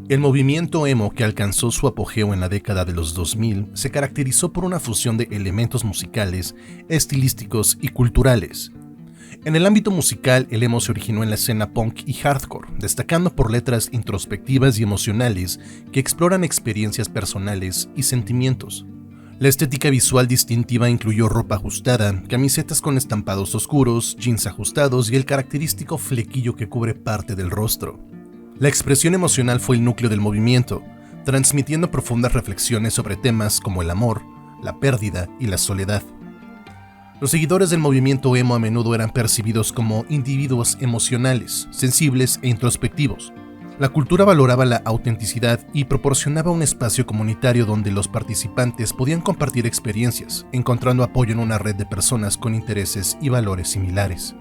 El movimiento emo, que alcanzó su apogeo en la década de los 2000, se caracterizó por una fusión de elementos musicales, estilísticos y culturales. En el ámbito musical, el emo se originó en la escena punk y hardcore, destacando por letras introspectivas y emocionales que exploran experiencias personales y sentimientos. La estética visual distintiva incluyó ropa ajustada, camisetas con estampados oscuros, jeans ajustados y el característico flequillo que cubre parte del rostro. La expresión emocional fue el núcleo del movimiento, transmitiendo profundas reflexiones sobre temas como el amor, la pérdida y la soledad. Los seguidores del movimiento emo a menudo eran percibidos como individuos emocionales, sensibles e introspectivos. La cultura valoraba la autenticidad y proporcionaba un espacio comunitario donde los participantes podían compartir experiencias, encontrando apoyo en una red de personas con intereses y valores similares.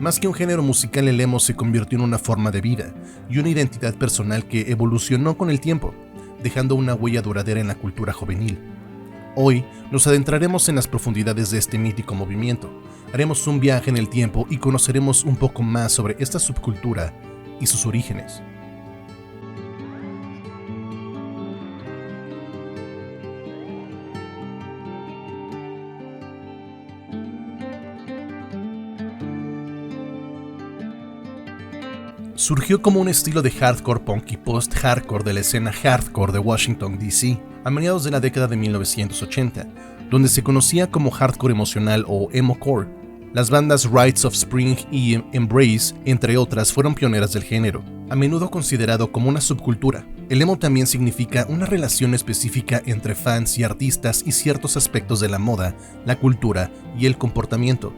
Más que un género musical, el emo se convirtió en una forma de vida y una identidad personal que evolucionó con el tiempo, dejando una huella duradera en la cultura juvenil. Hoy nos adentraremos en las profundidades de este mítico movimiento, haremos un viaje en el tiempo y conoceremos un poco más sobre esta subcultura y sus orígenes. Surgió como un estilo de hardcore punk y post-hardcore de la escena hardcore de Washington, D.C., a mediados de la década de 1980, donde se conocía como hardcore emocional o emo-core. Las bandas Rites of Spring y Embrace, entre otras, fueron pioneras del género, a menudo considerado como una subcultura. El emo también significa una relación específica entre fans y artistas y ciertos aspectos de la moda, la cultura y el comportamiento.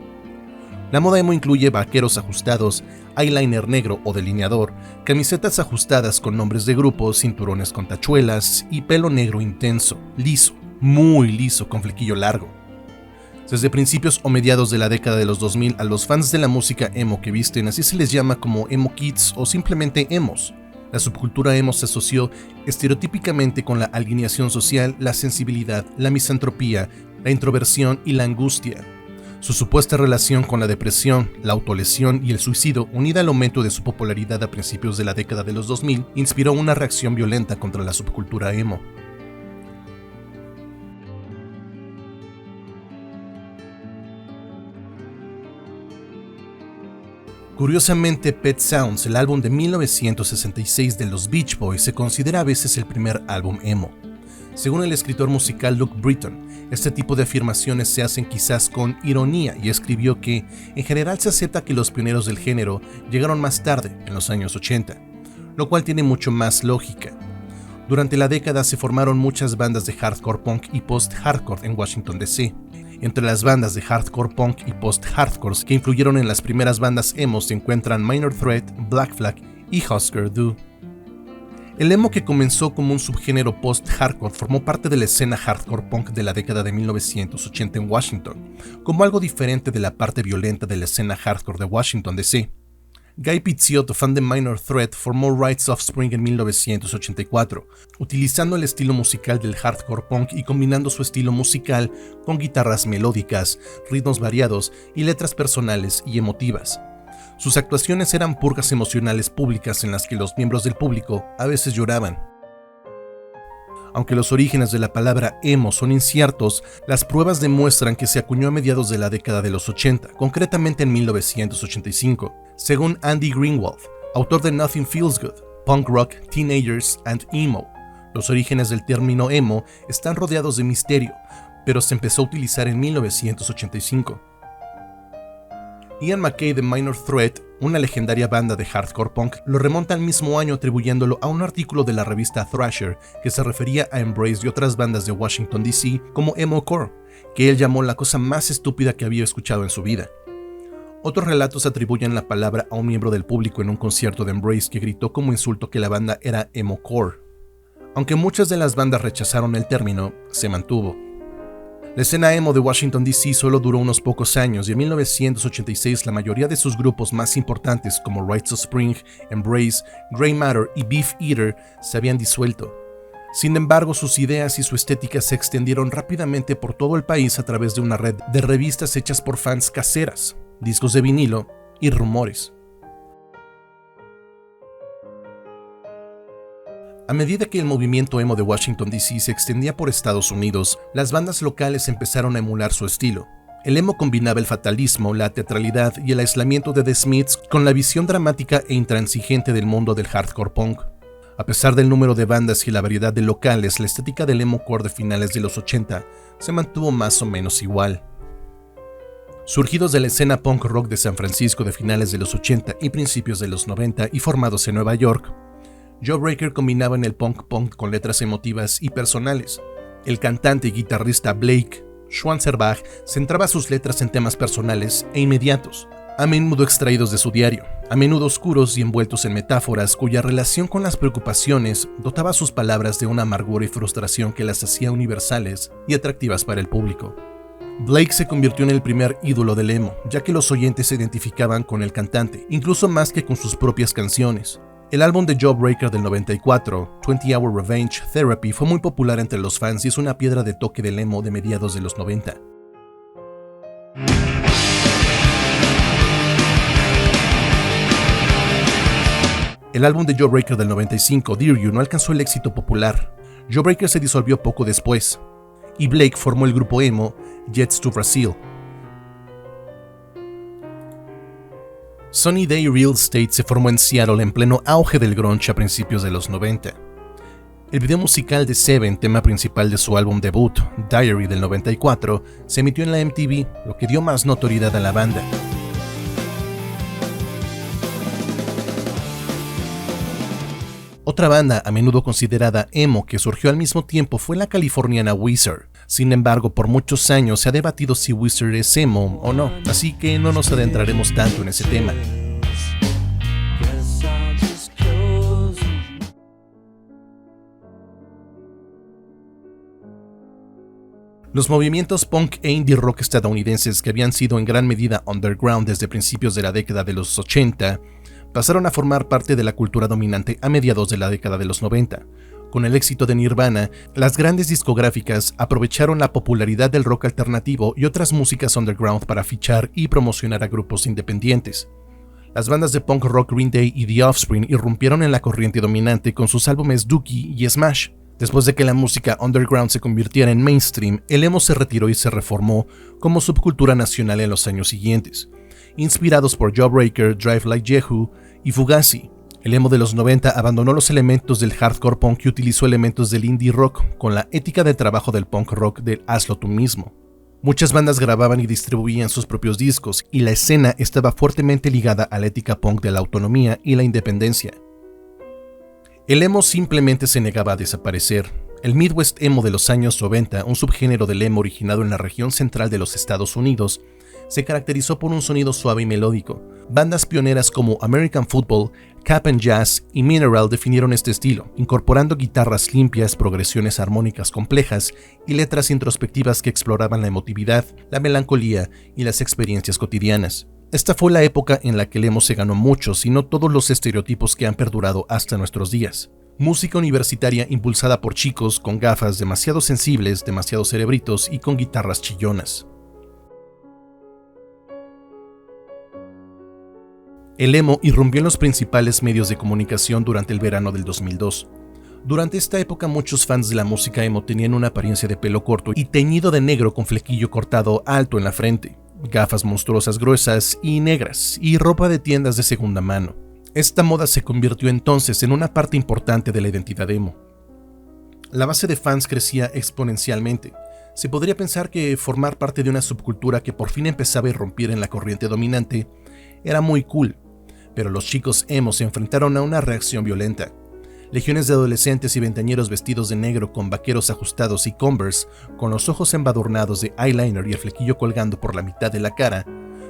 La moda emo incluye vaqueros ajustados, eyeliner negro o delineador, camisetas ajustadas con nombres de grupos, cinturones con tachuelas y pelo negro intenso, liso, muy liso con flequillo largo. Desde principios o mediados de la década de los 2000, a los fans de la música emo que visten así se les llama como emo kids o simplemente emos. La subcultura emo se asoció estereotípicamente con la alineación social, la sensibilidad, la misantropía, la introversión y la angustia. Su supuesta relación con la depresión, la autolesión y el suicidio, unida al aumento de su popularidad a principios de la década de los 2000, inspiró una reacción violenta contra la subcultura emo. Curiosamente, Pet Sounds, el álbum de 1966 de los Beach Boys, se considera a veces el primer álbum emo. Según el escritor musical Luke Britton, este tipo de afirmaciones se hacen quizás con ironía y escribió que, en general, se acepta que los pioneros del género llegaron más tarde, en los años 80, lo cual tiene mucho más lógica. Durante la década se formaron muchas bandas de hardcore punk y post-hardcore en Washington, D.C. Entre las bandas de hardcore punk y post-hardcore que influyeron en las primeras bandas emo se encuentran Minor Threat, Black Flag y Husker Du. El emo, que comenzó como un subgénero post-hardcore, formó parte de la escena hardcore punk de la década de 1980 en Washington, como algo diferente de la parte violenta de la escena hardcore de Washington, D.C. Guy Pizziotto, fan de Minor Threat, formó Rites of Spring en 1984, utilizando el estilo musical del hardcore punk y combinando su estilo musical con guitarras melódicas, ritmos variados y letras personales y emotivas. Sus actuaciones eran purgas emocionales públicas en las que los miembros del público a veces lloraban. Aunque los orígenes de la palabra emo son inciertos, las pruebas demuestran que se acuñó a mediados de la década de los 80, concretamente en 1985, según Andy Greenwald, autor de Nothing Feels Good, Punk Rock, Teenagers and Emo. Los orígenes del término emo están rodeados de misterio, pero se empezó a utilizar en 1985. Ian MacKaye de Minor Threat, una legendaria banda de hardcore punk, lo remonta al mismo año atribuyéndolo a un artículo de la revista Thrasher que se refería a Embrace y otras bandas de Washington, D.C. como emo-core, que él llamó la cosa más estúpida que había escuchado en su vida. Otros relatos atribuyen la palabra a un miembro del público en un concierto de Embrace que gritó como insulto que la banda era emo-core. Aunque muchas de las bandas rechazaron el término, se mantuvo. La escena emo de Washington, D.C. solo duró unos pocos años y en 1986 la mayoría de sus grupos más importantes como Rites of Spring, Embrace, Grey Matter y Beef Eater se habían disuelto. Sin embargo, sus ideas y su estética se extendieron rápidamente por todo el país a través de una red de revistas hechas por fans caseras, discos de vinilo y rumores. A medida que el movimiento emo de Washington DC se extendía por Estados Unidos, las bandas locales empezaron a emular su estilo. El emo combinaba el fatalismo, la teatralidad y el aislamiento de The Smiths con la visión dramática e intransigente del mundo del hardcore punk. A pesar del número de bandas y la variedad de locales, la estética del emo core de finales de los 80 se mantuvo más o menos igual. Surgidos de la escena punk rock de San Francisco de finales de los 80 y principios de los 90 y formados en Nueva York, Jawbreaker combinaba en el punk con letras emotivas y personales. El cantante y guitarrista Blake Schwanzerbach centraba sus letras en temas personales e inmediatos, a menudo extraídos de su diario, a menudo oscuros y envueltos en metáforas cuya relación con las preocupaciones dotaba sus palabras de una amargura y frustración que las hacía universales y atractivas para el público. Blake se convirtió en el primer ídolo del emo, ya que los oyentes se identificaban con el cantante, incluso más que con sus propias canciones. El álbum de Jawbreaker del 94, 20 Hour Revenge Therapy, fue muy popular entre los fans y es una piedra de toque del emo de mediados de los 90. El álbum de Jawbreaker del 95, Dear You, no alcanzó el éxito popular. Jawbreaker se disolvió poco después, y Blake formó el grupo emo Jets to Brazil. Sunny Day Real Estate se formó en Seattle en pleno auge del grunge a principios de los 90. El video musical de Seven, tema principal de su álbum debut, Diary del 94, se emitió en la MTV, lo que dio más notoriedad a la banda. Otra banda a menudo considerada emo que surgió al mismo tiempo fue la californiana Weezer. Sin embargo, por muchos años se ha debatido si Weezer es emo o no, así que no nos adentraremos tanto en ese tema. Los movimientos punk e indie rock estadounidenses, que habían sido en gran medida underground desde principios de la década de los 80, pasaron a formar parte de la cultura dominante a mediados de la década de los 90. Con el éxito de Nirvana, las grandes discográficas aprovecharon la popularidad del rock alternativo y otras músicas underground para fichar y promocionar a grupos independientes. Las bandas de punk rock Green Day y The Offspring irrumpieron en la corriente dominante con sus álbumes Dookie y Smash. Después de que la música underground se convirtiera en mainstream, el emo se retiró y se reformó como subcultura nacional en los años siguientes, inspirados por Jawbreaker, Drive Like Jehu y Fugazi. El emo de los 90 abandonó los elementos del hardcore punk y utilizó elementos del indie rock con la ética de trabajo del punk rock del hazlo tú mismo. Muchas bandas grababan y distribuían sus propios discos, y la escena estaba fuertemente ligada a la ética punk de la autonomía y la independencia. El emo simplemente se negaba a desaparecer. El Midwest emo de los años 90, un subgénero del emo originado en la región central de los Estados Unidos, se caracterizó por un sonido suave y melódico. Bandas pioneras como American Football, Cap and Jazz y Mineral definieron este estilo, incorporando guitarras limpias, progresiones armónicas complejas y letras introspectivas que exploraban la emotividad, la melancolía y las experiencias cotidianas. Esta fue la época en la que el emo se ganó muchos y no todos los estereotipos que han perdurado hasta nuestros días. Música universitaria impulsada por chicos con gafas demasiado sensibles, demasiado cerebritos y con guitarras chillonas. El emo irrumpió en los principales medios de comunicación durante el verano del 2002. Durante esta época, muchos fans de la música emo tenían una apariencia de pelo corto y teñido de negro con flequillo cortado alto en la frente, gafas monstruosas gruesas y negras, y ropa de tiendas de segunda mano. Esta moda se convirtió entonces en una parte importante de la identidad emo. La base de fans crecía exponencialmente. Se podría pensar que formar parte de una subcultura que por fin empezaba a irrumpir en la corriente dominante era muy cool, pero los chicos emo se enfrentaron a una reacción violenta. Legiones de adolescentes y veinteañeros vestidos de negro con vaqueros ajustados y Converse, con los ojos embadurnados de eyeliner y el flequillo colgando por la mitad de la cara,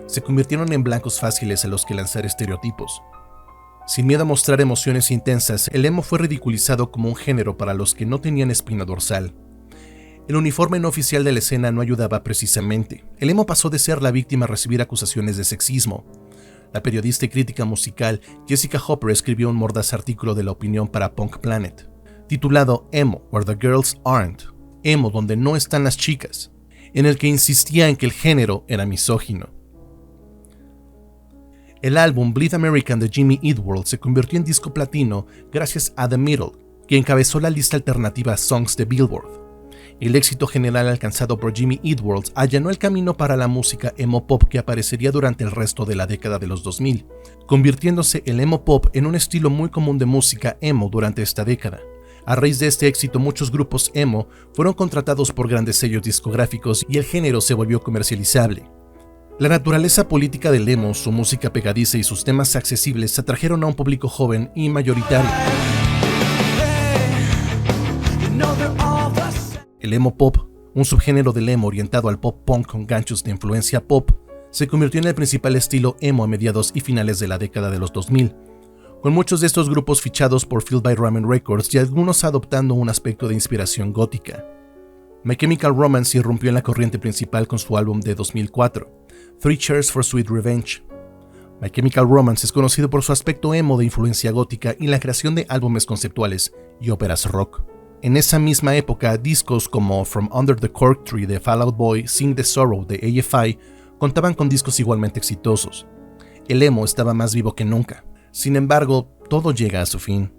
se convirtieron en blancos fáciles a los que lanzar estereotipos. Sin miedo a mostrar emociones intensas, el emo fue ridiculizado como un género para los que no tenían espina dorsal. El uniforme no oficial de la escena no ayudaba precisamente. El emo pasó de ser la víctima a recibir acusaciones de sexismo. La periodista y crítica musical Jessica Hopper escribió un mordaz artículo de la opinión para Punk Planet, titulado Emo, Where the Girls Aren't, emo donde no están las chicas, en el que insistía en que el género era misógino. El álbum Bleed American de Jimmy Eat World se convirtió en disco platino gracias a The Middle, que encabezó la lista alternativa Songs de Billboard. El éxito general alcanzado por Jimmy Eat World allanó el camino para la música emo pop que aparecería durante el resto de la década de los 2000, convirtiéndose el emo pop en un estilo muy común de música emo durante esta década. A raíz de este éxito, muchos grupos emo fueron contratados por grandes sellos discográficos y el género se volvió comercializable. La naturaleza política del emo, su música pegadiza y sus temas accesibles atrajeron a un público joven y mayoritario. El emo pop, un subgénero del emo orientado al pop punk con ganchos de influencia pop, se convirtió en el principal estilo emo a mediados y finales de la década de los 2000, con muchos de estos grupos fichados por Feel by Ramen Records y algunos adoptando un aspecto de inspiración gótica. My Chemical Romance irrumpió en la corriente principal con su álbum de 2004, Three Cheers for Sweet Revenge. My Chemical Romance es conocido por su aspecto emo de influencia gótica y la creación de álbumes conceptuales y óperas rock. En esa misma época, discos como From Under the Cork Tree de Fall Out Boy, Sing the Sorrow de AFI contaban con discos igualmente exitosos. El emo estaba más vivo que nunca. Sin embargo, todo llega a su fin.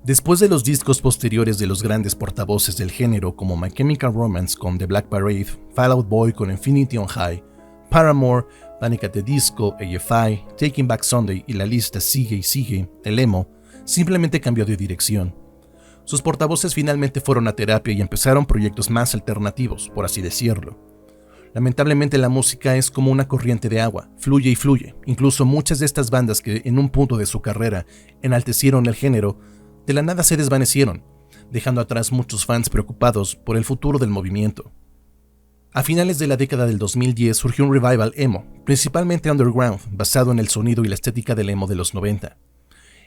Después de los discos posteriores de los grandes portavoces del género como My Chemical Romance con The Black Parade, Fall Out Boy con Infinity on High, Paramore, Panic! At the Disco, AFI, Taking Back Sunday y la lista sigue y sigue, el emo simplemente cambió de dirección. Sus portavoces finalmente fueron a terapia y empezaron proyectos más alternativos, por así decirlo. Lamentablemente la música es como una corriente de agua, fluye y fluye. Incluso muchas de estas bandas que en un punto de su carrera enaltecieron el género, de la nada se desvanecieron, dejando atrás muchos fans preocupados por el futuro del movimiento. A finales de la década del 2010 surgió un revival emo, principalmente underground, basado en el sonido y la estética del emo de los 90.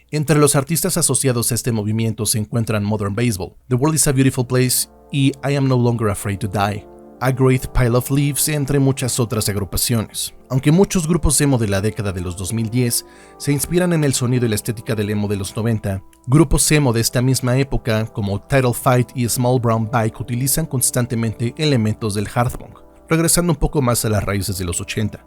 Entre los artistas asociados a este movimiento se encuentran Modern Baseball, The World is a Beautiful Place y I Am No Longer Afraid to Die, A Great Pile of Leaves, entre muchas otras agrupaciones. Aunque muchos grupos emo de la década de los 2010 se inspiran en el sonido y la estética del emo de los 90, grupos emo de esta misma época como Title Fight y Small Brown Bike utilizan constantemente elementos del hard punk, regresando un poco más a las raíces de los 80.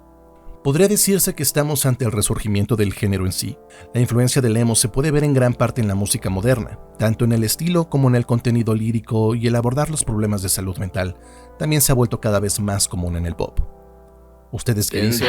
Podría decirse que estamos ante el resurgimiento del género en sí. La influencia del emo se puede ver en gran parte en la música moderna, tanto en el estilo como en el contenido lírico, y el abordar los problemas de salud mental también se ha vuelto cada vez más común en el pop. ¿Ustedes qué dicen?